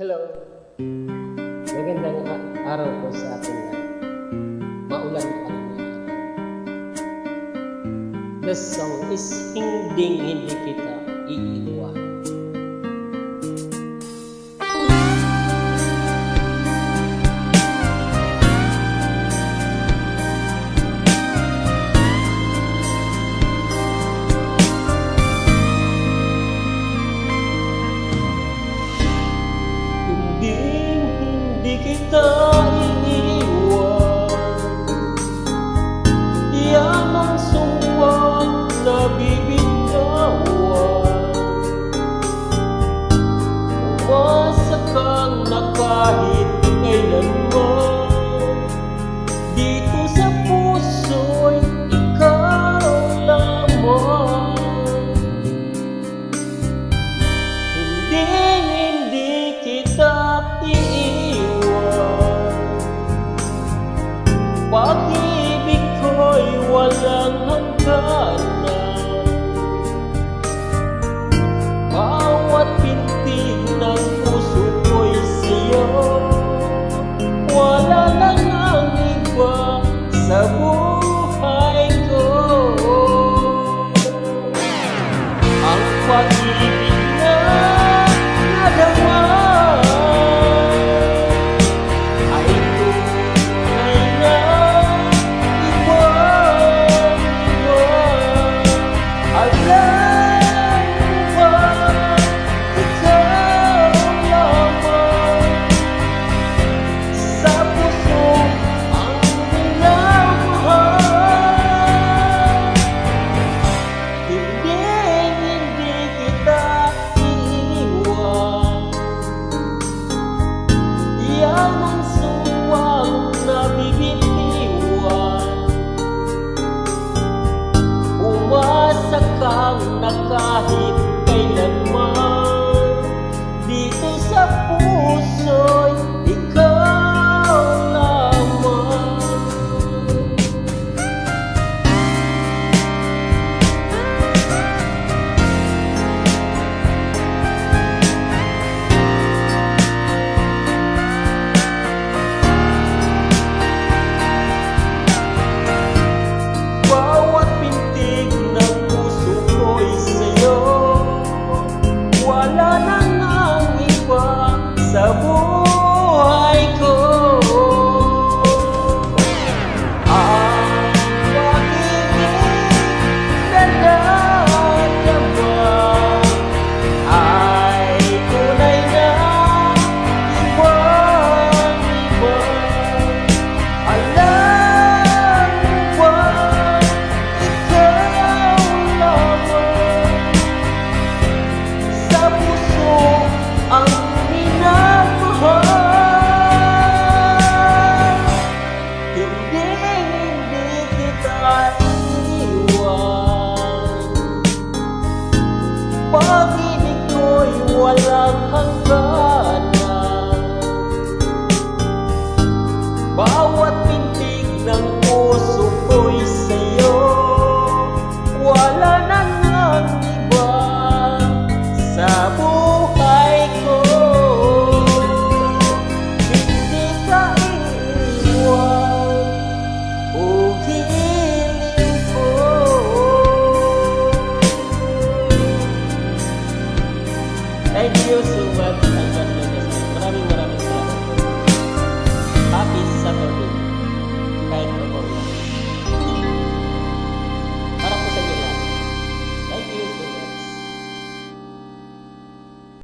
Hello! Magandang araw po sa atin na maulan pa rin. The song is Hindi Kita Iiwan. Hindi kita iiwan. Yan ang sumpang nabibitawan. Umasa kang na kahit kailanman, dito sa puso'y ikaw lamang. Hindi kita iiwan. Pag-ibig ko'y walang hangganan. Bawat pintig ng puso ko'y sa'yo. Wala lang ang iba sa buhay ko. Ang pag-ibig na nadama ay tunay na iwan mo. Alam mo ba, ikaw lamang sa puso ang minamahal. Hindi kita iiwan. Yan ang suwang nabibitiwan. Umasa kang na kahit kailanman, dito sa puso